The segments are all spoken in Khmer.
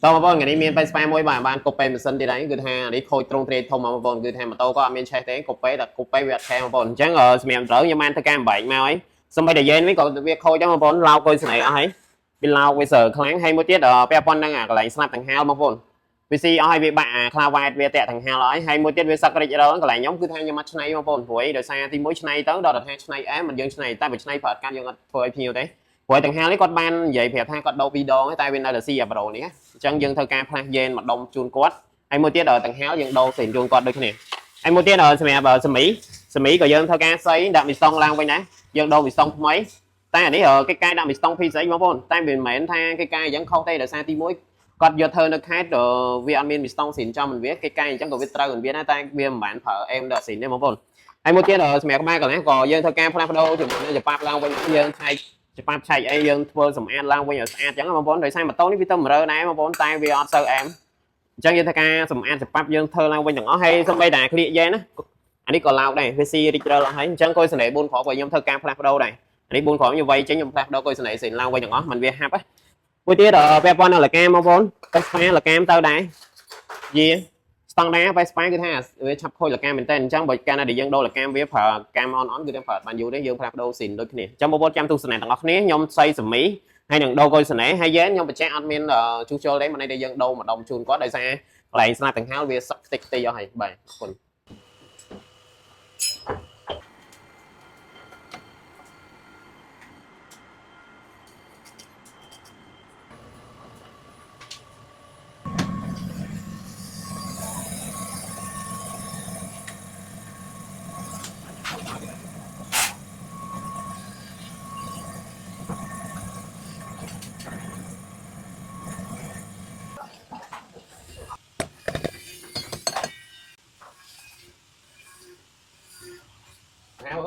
តើបងប្អូនថ្ងៃនេះមាន Pay Spam មួយបានកូប៉េម៉ាស៊ីនទៀតហើយគឺថានេះខូចត្រង់ត្រេធំបងប្អូនគឺថាម៉ូតូក៏អត់មានឆេះទេកូប៉េតែកូប៉េវាអត់ឆេះបងប្អូនអញ្ចឹងសម្រាប់ត្រូវខ្ញុំបានធ្វើការបំបែកមកហើយសម្បីតែយេនវិញក៏វាខូចដែរបងប្អូនឡោកអុយស្នេហ៍អស់ហើយវាឡោកវាសើខ្លាំងហើយមួយទៀតពាក់ព័ន្ធនឹងកន្លែងស្លាប់ដង្ហើមបងប្អូនវាស៊ីអស់ហើយវាបាក់ខ្លាវ៉ែតវាតាក់ដង្ហើមអស់ហើយមួយទៀតវាសឹករិចរលកន្លែងខ្ញុំគឺថាខ្ញុំអត់ឆ្នៃបងប្អូនព្រោះដោយសារទី1ឆ្នៃទៅដល់តែឆ្នៃអែមិនយើងឆ្នៃតែបើឆ្នៃប្រើកាត់យើងអត់ធ្វើឲ្យភ្ញៀវទេព្រោះដង្ហើមនេះគាត់បាននិយាយប្រាប់ថាគាត់ដោ2ដងតែវានៅតែស៊ីអាប្រូនេះអញ្ចឹងយើងធ្វើការផ្លាស់យេនមកដុំជូនគាត់ហើយមួយទៀតដង្ហើមយើងដោផ្សេងជូនគាត់ដូចគ្នាហើយមួយទៀតសម្រាប់សមីក៏យើងធ្វើការសៃដាក់មីស្តុងឡើងវិញដែរយើងដោមីស្តុងថ្មីតែអានេះកិច្ចការដាក់មីស្តុងភីស្អីបងប្អូនតែវាមិនមែនថាកិច្ចការអញ្ចឹងខុសទេដោយសារទី1គាត់យកធ្វើនៅខេត្តវាអត់មានមីស្តុងស៊ីនចំមិនវាកិច្ចការអញ្ចឹងក៏វាត្រូវមិនវាដែរតែវាមិនបានប្រើអេមដល់ស៊ីនទេបងប្អូនហើយមួយទៀតសម្រាប់ក្បាលកន្លះក៏យើងធ្វើការផ្លាស់ប្ដូរជាមួយនឹងច្បាប់ឡើងវិញយើងឆែកច្បាប់ឆែកអីយើងធ្វើសម្អាតឡើងវិញឲ្យស្អាតអញ្ចឹងបងប្អូនដោយសារម៉ូតូនេះវាទៅ100ដែរបងប្អូនតែវាអត់សូវអែមអញ្ចឹងយើងធ្វើការសម្អាតច្បាប់យើងធ្វើឡើងវិញទាំងអស់ហើយសូម្បីតែគ្លៀកយ៉េណាអានេះក៏ឡោកដែរវាស៊ីរីករាល់អស់ហើយអញ្ចឹងកុយសនេ4គ្រាប់របស់ខ្ញុំធ្វើការផ្លាស់ប្ដូរដែរអានេះ4គ្រាប់ខ្ញុំវាយចេញខ្ញុំផ្លាស់ប្ដូរកុយសនេស៊ីនឡើងវិញទាំងអស់มันវាហាប់ហ៎មួយទៀតពាក់ព័ន្ធនឹងលកាបងប្អូនទៅស្ប៉ាលកាទៅដែរយេស្តង់ដារបែស្ប៉ាគឺថាវាឆាប់ខូចលកាមែនតើអញ្ចឹងបើកាលណាដែលយើងដូរលកាវាប្រើកាមអនគឺតែប្រើបានយូរទេយើងផ្លាស់ប្ដូរស៊ីនដូចគ្នាអញ្ចឹងបងប្អូនចាំទស្សនាទាំងអស់គ្នាខ្ញុំសៃសមីហើយនឹងដូរកុយសនេហើយយ៉ែនខ្ញុំបញ្ជាក់អត់មានជួសជុលទេមិនន័យថាយើងដូរម្ដងជូនគាត់ដោយសារកន្លែងស្នាប់ទាំងហាលវាសក់ខ្ទេចអស់ហើយបាទអរគុណ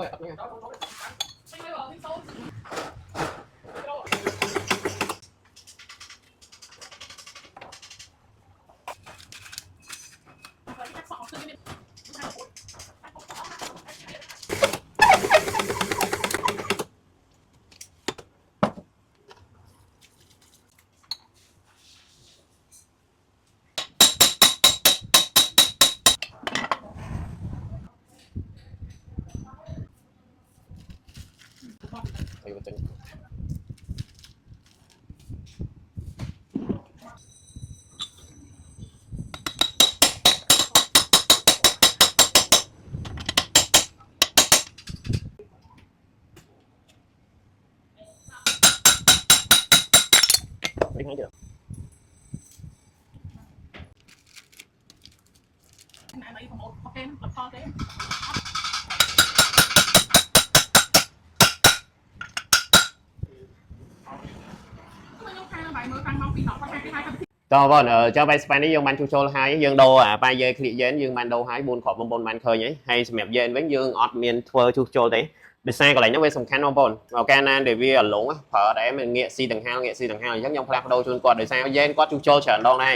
អើយអត់មានអីទៅនេះហ្នឹងទៅណែអីប្រម៉ូទអូខេលផលទេតើបងចាំបែស្ប៉ានេះយើងបានជួសជុលហើយយើងដូរបាយយេគ្លៀកយ៉េនយើងបានដូរហើយ4គ្រាប់បងប្អូនបានឃើញហើយសម្រាប់យ៉េនវិញយើងអត់មានធ្វើជួសជុលទេដោយសារកន្លែងហ្នឹងវាសំខាន់បងប្អូនកាលណាដែលវាអលងប្រើតែងាកស៊ីដង្ហើមងាកស៊ីដង្ហើមអញ្ចឹងខ្ញុំផ្លាស់ប្ដូរជូនគាត់ដោយសារយ៉េនគាត់ជួសជុលច្រើនដងដែរ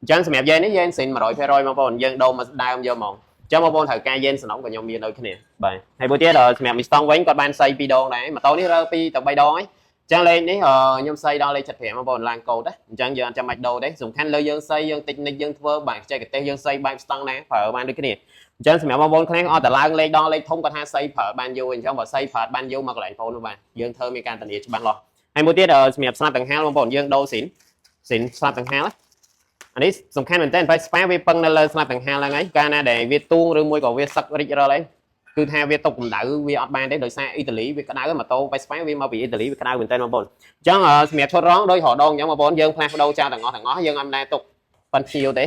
អញ្ចឹងសម្រាប់យ៉េននេះយ៉េនស៊ីន100%បងប្អូនយើងដូរមកដើមយកហ្មងអញ្ចឹងបងប្អូនត្រូវការយ៉េនសំណុំក៏ខ្ញុំមានដូចគ្នាបាទហើយមួយទៀតសម្រាប់មីស្តង់វិញគាត់បានសៃ2ដងដែរម៉ូតូនេះរើ2ទៅ3ដងហើយចឹងលេខនេះខ្ញុំសៃដល់លេខ75បងប្អូនឡើងកូដអញ្ចឹងយើងអត់ចាំបាច់ដូរទេសំខាន់លើយើងសៃយើងតិចនិចយើងធ្វើបែបចេះកទេសយើងសៃបែបស្តង់ណាប្រើបានដូចគ្នាអញ្ចឹងសម្រាប់បងប្អូនខ្លះអត់តែឡើងលេខដល់លេខធំគាត់ថាសៃប្រើបានយូរអញ្ចឹងបើសៃប្រើបានយូរមកកន្លែងបងប្អូននោះបាទយើងធ្វើមានការធានាច្បាស់លាស់ហើយមួយទៀតសម្រាប់ស្នាប់ដង្ហើមបងប្អូនយើងដូរស៊ីនស្នាប់ដង្ហើមអានេះសំខាន់មែនតើបែបស្ប៉ាវាពឹងនៅលើស្នាប់ដង្ហើមឡើងហើយកាលណាដែលវាទួងឬមួយក៏វាសឹករិចរលអីគឺថាវាຕົកកម្ដៅវាអត់បានទេដោយសារអ៊ីតាលីវាក្ដៅម៉ូតូបែស្ប៉ាវាមកពីអ៊ីតាលីវាក្ដៅមែនតើបងប្អូនអញ្ចឹងសម្រាប់ឈុតរងដោយរដងអញ្ចឹងបងប្អូនយើងផ្លាស់ប្ដូរចោលទាំងអស់យើងអត់ដែរຕົកប៉ិនភៀវទេ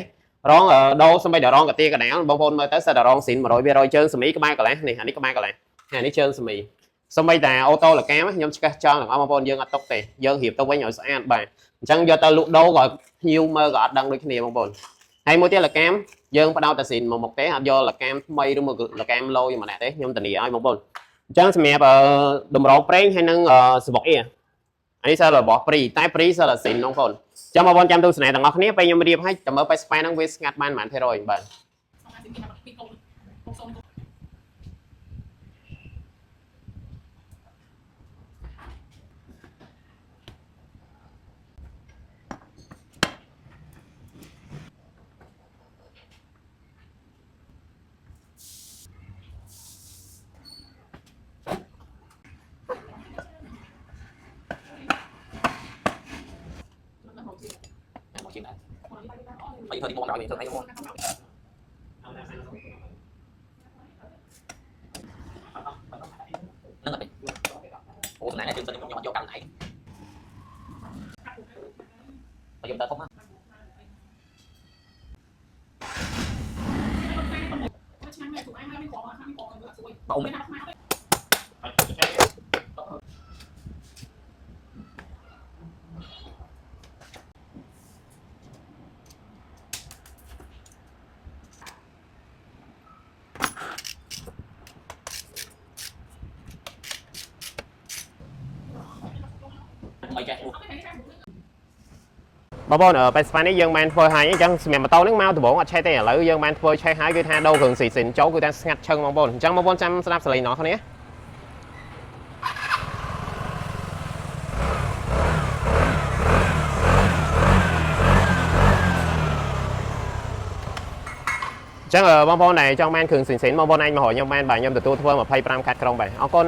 រងដូរសម្បីតែរងកាទៀកដាលបងប្អូនមើលទៅសិតតែរងស៊ីន100%ជើងសេមីក្បាលកន្លះនេះអានេះក្បាលកន្លះអានេះជើងសេមីសម្បីតែអូតូលកាមខ្ញុំឆ្កឹះចោលទាំងអស់បងប្អូនយើងអត់ຕົកទេយើងរៀបទៅវិញឲ្យស្អាតបាទអញ្ចឹងយកទៅលក់ដូរក៏ភ្ញៀវមើលក៏អត់ដឹងដូចគ្នាបងប្អូនហើយមួយទៀតលកាមយើងបដោតតែស៊ីនមកមុខទេអត់យកលកាមថ្មីឬមកលកាមឡូយម្នាក់ទេខ្ញុំធានាឲ្យបងប្អូនអញ្ចឹងសម្រាប់តម្រងប្រេងហើយនឹងសបុកអ៊ីអានេះសិលរបស់ព្រីតែព្រីសិលស៊ីនបងប្អូនចាំបងប្អូនចាំទស្សនាទាំងអស់គ្នាពេលខ្ញុំរៀបឲ្យតើមើលបែស្ប៉ាហ្នឹងវាស្ងាត់បានប៉ុន្មាន%បាទ chịu này mấy thời đi mua rồi thường hay mua nó là ủa nãy là chương trình nhỏ vô cầm này bây giờ ta không á bông mày chạy luôn បងប្អូនបេស្ប៉ានេះយើងបានធ្វើហើយអញ្ចឹងសម្រាប់ម៉ូតូនេះមកដំបូងអត់ឆេះទេឥឡូវយើងបានធ្វើឆេះហើយគឺថាដូរគ្រឿងស៊ីសិនចូលគឺថាស្ងាត់ឈឹងបងប្អូនអញ្ចឹងបងប្អូនចាំស្ដាប់សលេងរបស់គ្នាអញ្ចឹងបងប្អូនដែលចង់បានគ្រឿងស៊ីសិនបងប្អូនអាចមករកខ្ញុំបានបាទខ្ញុំទទួលធ្វើ25កាត់ក្រុងបាទអរគុណ